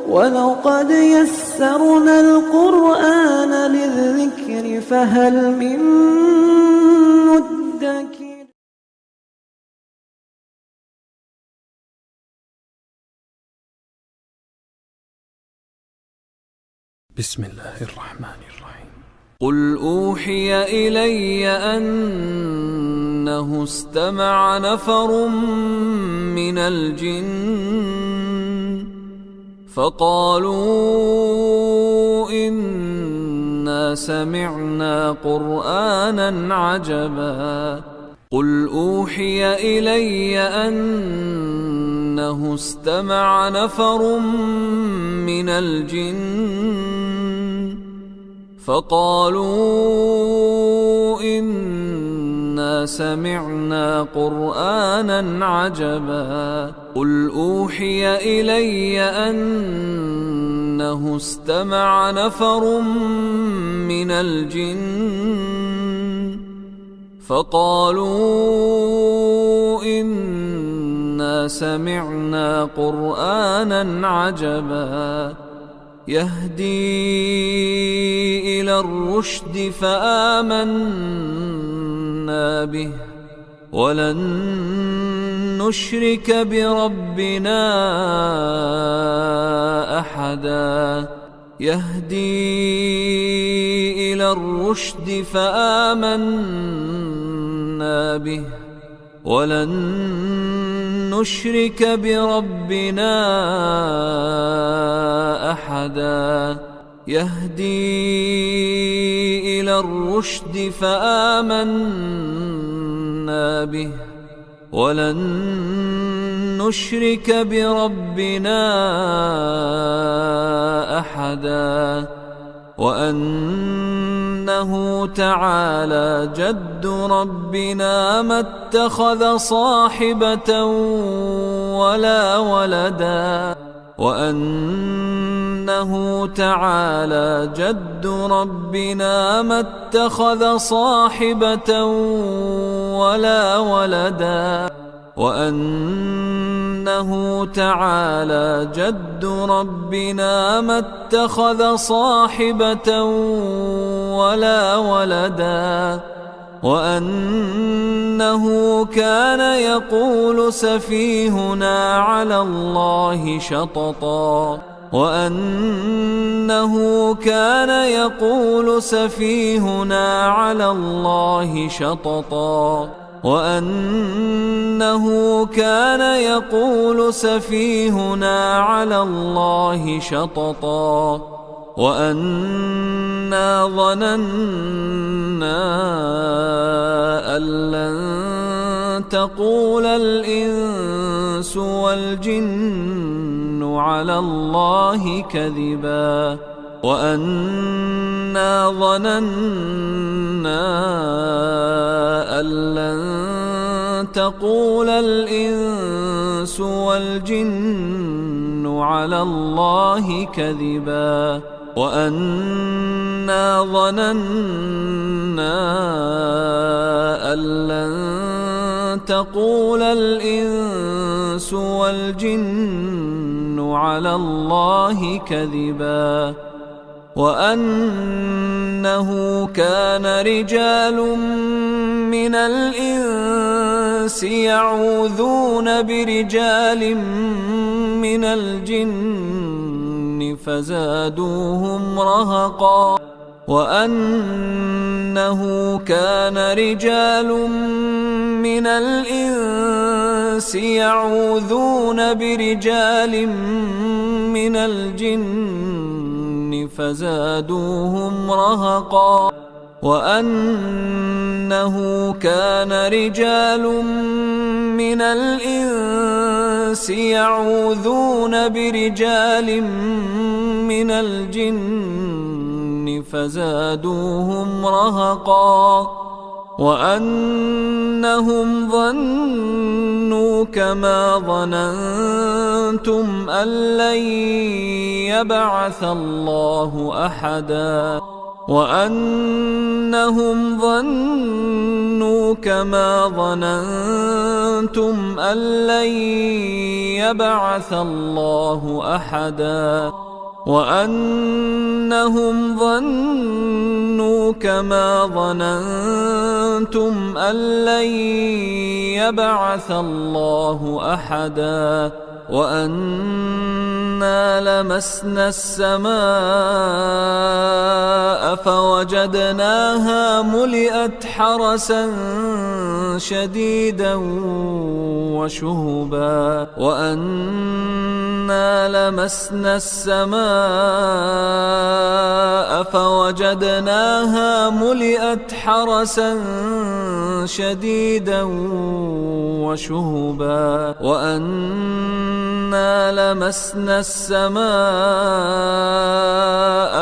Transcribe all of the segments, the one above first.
ولقد يسرنا القرآن للذكر فهل من مدكر. بسم الله الرحمن الرحيم. قل أوحي إلي أنه استمع نفر من الجن فقالوا إنا سمعنا قرآنا عجبا. قل أوحي إلي أنه استمع نفر من الجن فقالوا إنا سمعنا قرآنا عجبا. قل أوحي إلي أنه استمع نفر من الجن فقالوا إنا سمعنا قرآنا عجبا يهدي إلى الرشد فآمنا به ولن نشرك بربنا أحدا. يهدي إلى الرشد فآمنا به ولن نشرك بربنا أحدا. يهدي إلى الرشد فآمنا به ولن نشرك بربنا أحدا. وأنه تعالى جد ربنا ما اتخذ صاحبة ولا ولدا. وأنه تعالى جد ربنا ما اتخذ صاحبة ولا ولدا. وأنه تعالى جد ربنا ما اتخذ صاحبة ولا ولدا. وأنه كان يقول سفيهنا على الله شططا. وأنه كان يقول سفيهنا على الله شططا. وأنه كان يقول سفيهنا على الله شططا. وأنا ظننا أن لن تقول الإنس والجن على الله كذبا. وأنا ظننا أن لن تقول الإنس والجن على الله كذبا. وأنا ظننا أن لن تقول الإنس والجن على الله كذبا. وأنه كان رجال من الإنس يعوذون برجال من الجن فزادوهم رهقا. وأنه كان رجال من الإنس يعوذون برجال من الجن فزادوهم رهقا. وأنه كان رجال من الإنس يعوذون برجال من الجن فزادوهم رهقا. وأنهم ظنوا كما ظننتم أن لن يبعث الله أحدا. وأنهم ظنوا كما ظننتم أن لن يبعث الله أحدا وأنهم ظنوا كما ظننتم أن لن يبعث الله أحدا وأنا لمسنا السماء فوجدناها ملئت حرسا شديدا وشهبا وأنا لمسنا السماء فوجدناها ملئت حرسا شديدا وشهبا وأنا لمسنا السماء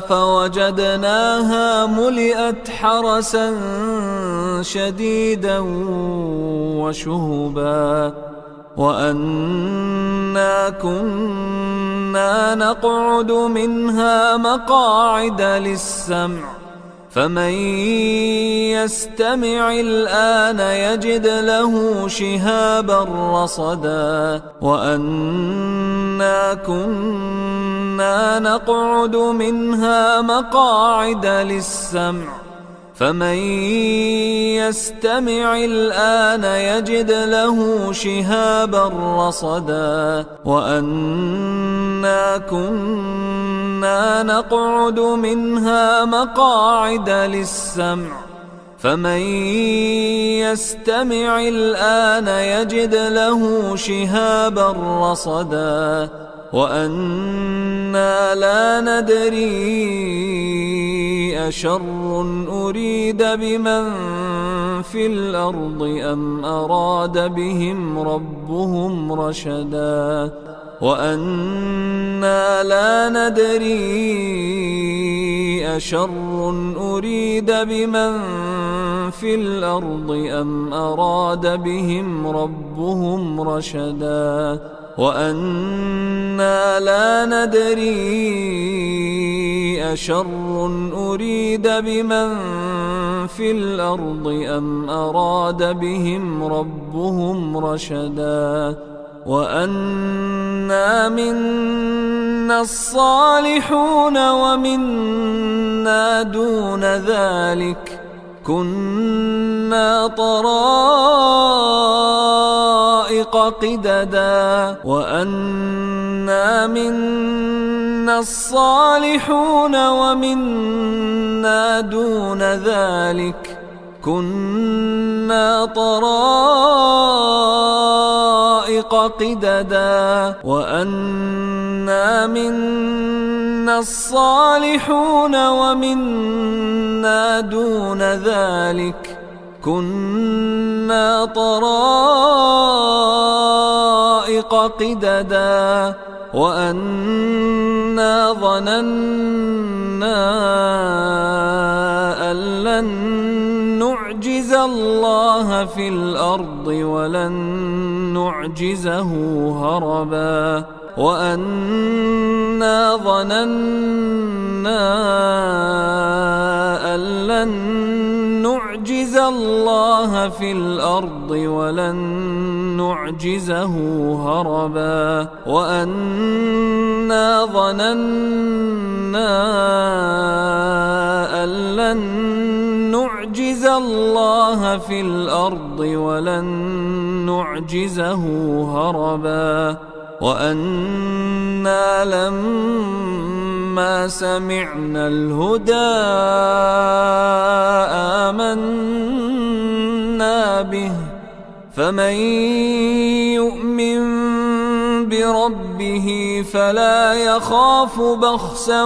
فوجدناها ملئت حرسا شديدا وشهبا وأنا كنا نقعد منها مقاعد للسمع فمن يستمع الآن يجد له شهابا رصدا وأنا كنا نقعد منها مقاعد للسمع فمن يستمع الآن يجد له شهابا رصدا وأنا كنا نقعد منها مقاعد للسمع فمن يستمع الآن يجد له شهابا رصدا وأنا لا ندري أشر أريد بمن في الأرض أم أراد بهم ربهم رشدا وأنا لا ندري أشر أريد بمن في الأرض أم أراد بهم ربهم رشدا وأنا لا ندري أشر أريد بمن في الأرض أم أراد بهم ربهم رشدا وأنا منا الصالحون ومنا دون ذلك كنا طرائق قددا وأنا منا الصالحون ومنا دون ذلك كنا طرائق قددا وأنا منا الصالحون ومنا دون ذلك كنا طرائق قددا وأنا ظننا أن لن نعجز الله في الأرض ولن نعجزه هربا وأنا ظننا أن لن نعجز الله في الأرض ولن نعجزه هربا وأنا ظننا أن لن نعجز الله في الأرض ولن نعجزه هربا وأنا لما سمعنا الهدى آمنا به فمن يؤمن بربه فلا يخاف بخسا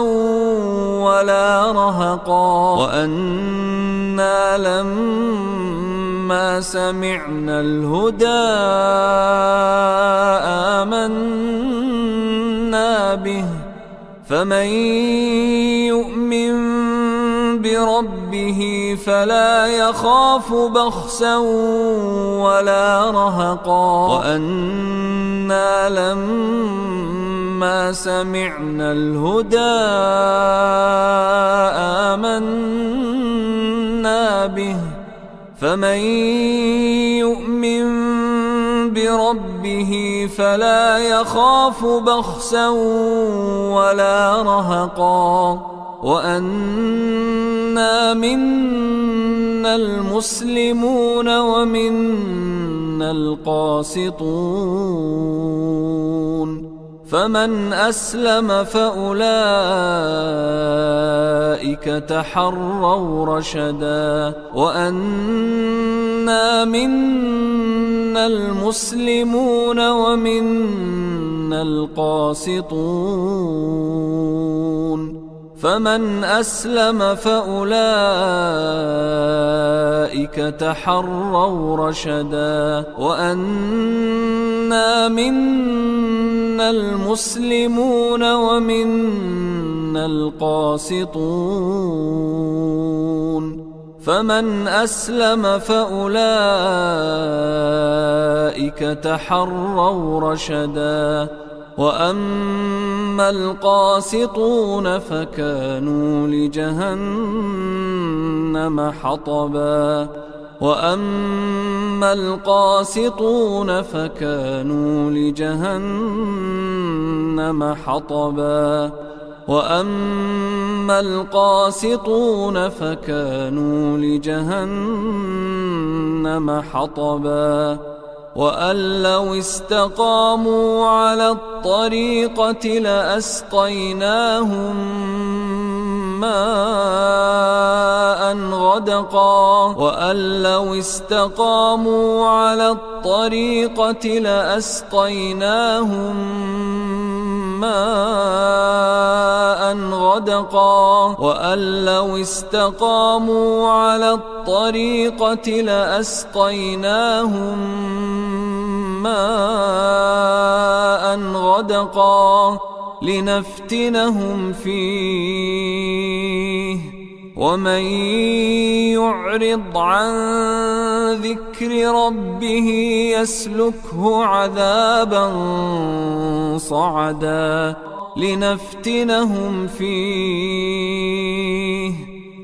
ولا رهقا وأنا لما سمعنا الهدى آمنا به فمن يؤمن بربه فلا يخاف بخسا ولا رهقا وأنا لما فلما سمعنا الهدى آمنا به فمن يؤمن بربه فلا يخاف بخسا ولا رهقا وأنا منا المسلمون ومنا القاسطون فمن أسلم فأولئك تحروا رشدا وأنا منا المسلمون ومنا القاسطون فمن أسلم فأولئك تحروا رشدا وأنا منا المسلمون ومنا القاسطون فمن أسلم فأولئك تحروا رشدا وأما القاسطون فكانوا لجهنم حطبا وأما القاسطون فكانوا لجهنم حطبا وأما القاسطون فكانوا لجهنم حطبا وأن لو استقاموا على الطريقة لأسقيناهم ماء غدقا وأن لو استقاموا على الطريقة لأسقيناهم ماء غدقا وأن لو استقاموا على الطريقة لأسقيناهم ماء غدقا لنفتنهم فيه ومن يعرض عن ذكر ربه يسلكه عذابا صعدا لنفتنهم فيه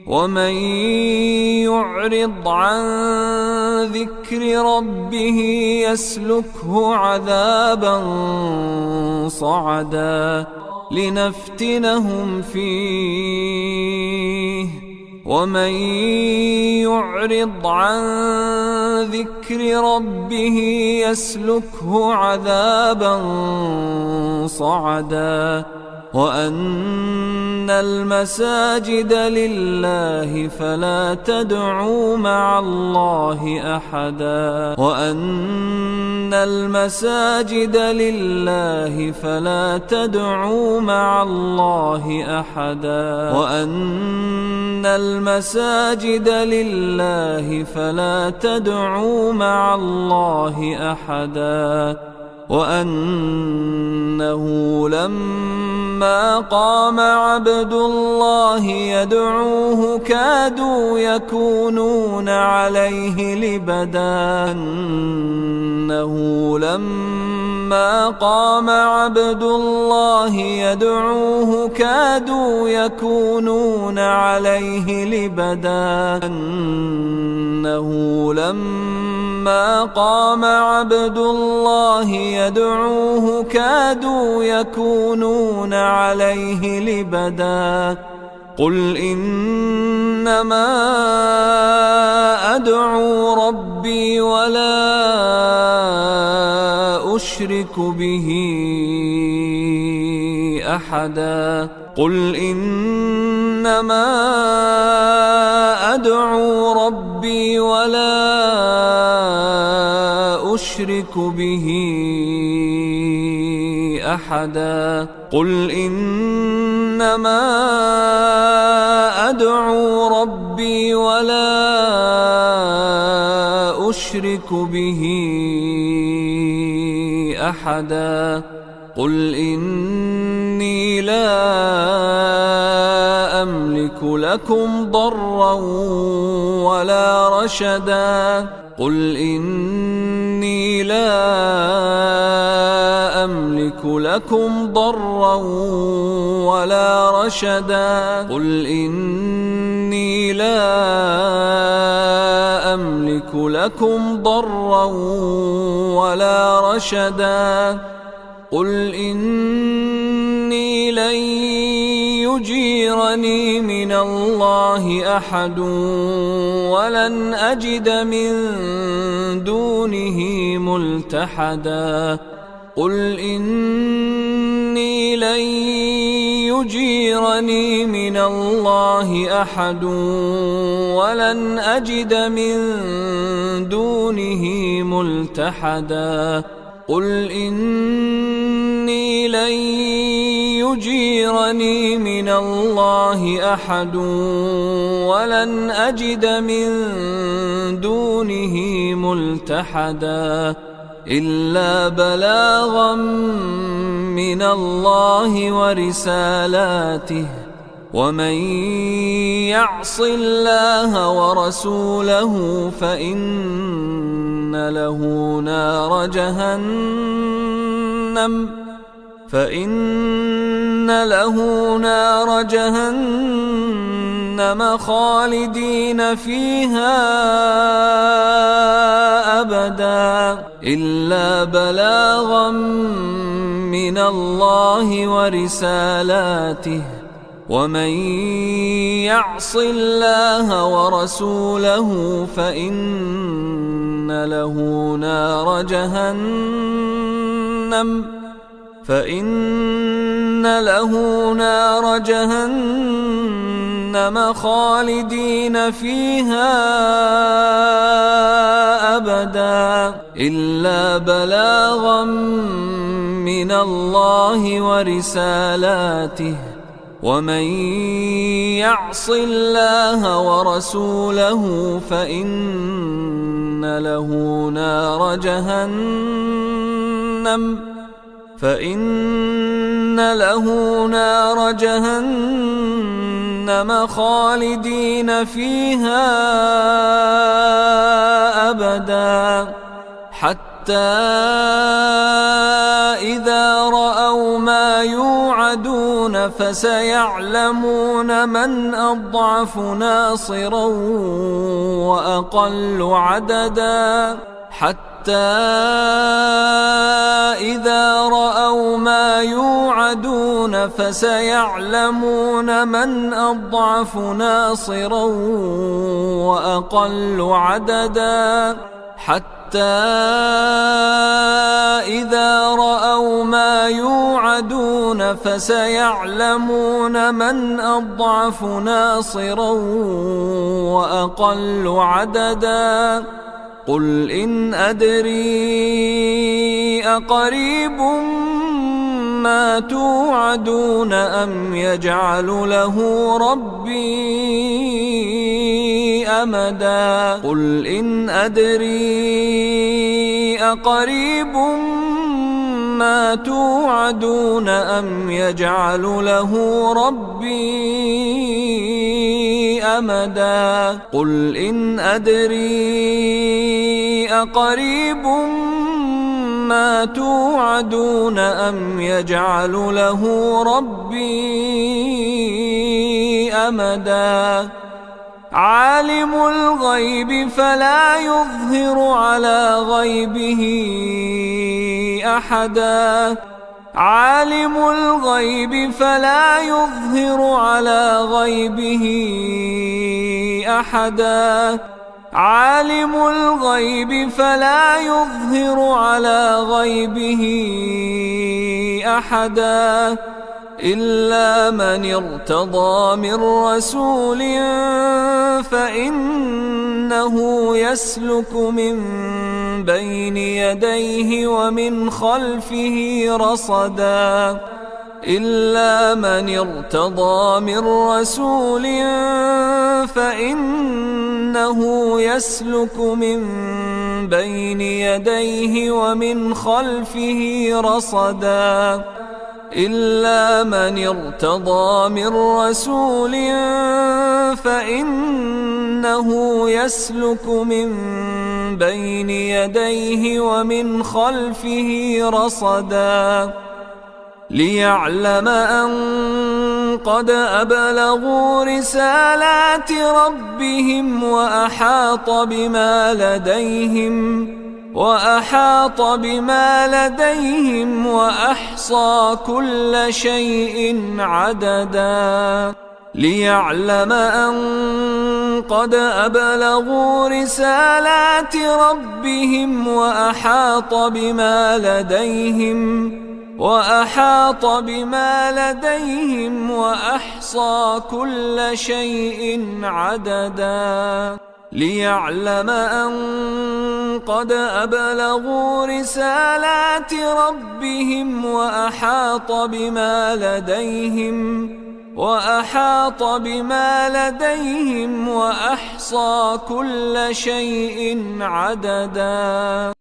ومن يعرض عن ذكر ربه يسلكه عذابا صعدا لنفتنهم فيه ومن يعرض عن ذكر ربه يسلكه عذابا صعدا وأن المساجد لله فلا تدعوا مع الله أحدا وأن المساجد لله فلا تدعوا مع الله أحدا وأن المساجد لله فلا تدعوا مع الله أحدا وأنه لما قام عبد الله يدعوه كادوا يكونون عليه لبدا أنه لما قام عبد الله يدعوه كادوا يكونون عليه لبدا أنه لما قام عبد الله يدعوه كادوا يكونون عليه لبدا قل إنما أدعو ربي ولا أشرك به أحدا قل إنما أدعو ربي ولا أشرك به أحدا قل إنما أدعو ربي ولا أشرك به أحدا قل إني لا أملك لكم ضرا ولا رشدا قل إني لا أملك لكم لكم ضرا ولا رشدا قل إني لا أملك لكم ضرا ولا رشدا قل إني لن يجيرني من الله أحد ولن أجد من دونه ملتحدا قل إني لن يجيرني من الله أحد ولن أجد من دونه ملتحدا قل إني لن يجيرني من الله أحد ولن أجد من دونه ملتحدا إلا بلاغا من الله ورسالاته ومن يعص الله ورسوله فإن له نار جهنم خالدين فيها أبدا إلا بلاغا من الله ورسالاته ومن يعص الله ورسوله فإن له نار جهنم خالدين فيها أبدا إلا بلاغا من الله ورسالاته ومن يعص الله ورسوله فإن له نار جهنم خالدين فيها أبدا حتى إذا رأوا ما يوعدون فسيعلمون من أضعف ناصرا وأقل عددا حتى إذا رأوا ما يوعدون فسيعلمون من أضعف ناصرا وأقل عددا حتى إذا رأوا ما يوعدون فسيعلمون من أضعف ناصرا وأقل عددا قل إن أدري أقريب ما توعدون أم يجعل له ربي أمدا قل إن أدري أقريب ما توعدون أم يجعل له ربي أمدا قل إن أدري أقريب ما توعدون أم يجعل له ربي أمدا عالم الغيب فلا يظهر على غيبه أحدا عالم الغيب فلا يظهر على غيبه أحدا عالم الغيب فلا يظهر على غيبه أحدا إلا من ارتضى من رسول فإنه يسلك من بين يديه ومن خلفه رصدا إلا من ارتضى من رسول فإنه يسلك من بين يديه ومن خلفه رصدا إلا من ارتضى من رسول فإنه يسلك من بين يديه ومن خلفه رصدا ليعلم أن قد أبلغوا رسالات ربهم وأحاط بما لديهم وأحصى كل شيء عددا ليعلم أن قد أبلغوا رسالات ربهم وأحاط بما لديهم وأحصى كل شيء عددا ليعلم أن قد أبلغوا رسالات ربهم وأحاط بما لديهم وأحصى كل شيء عددا.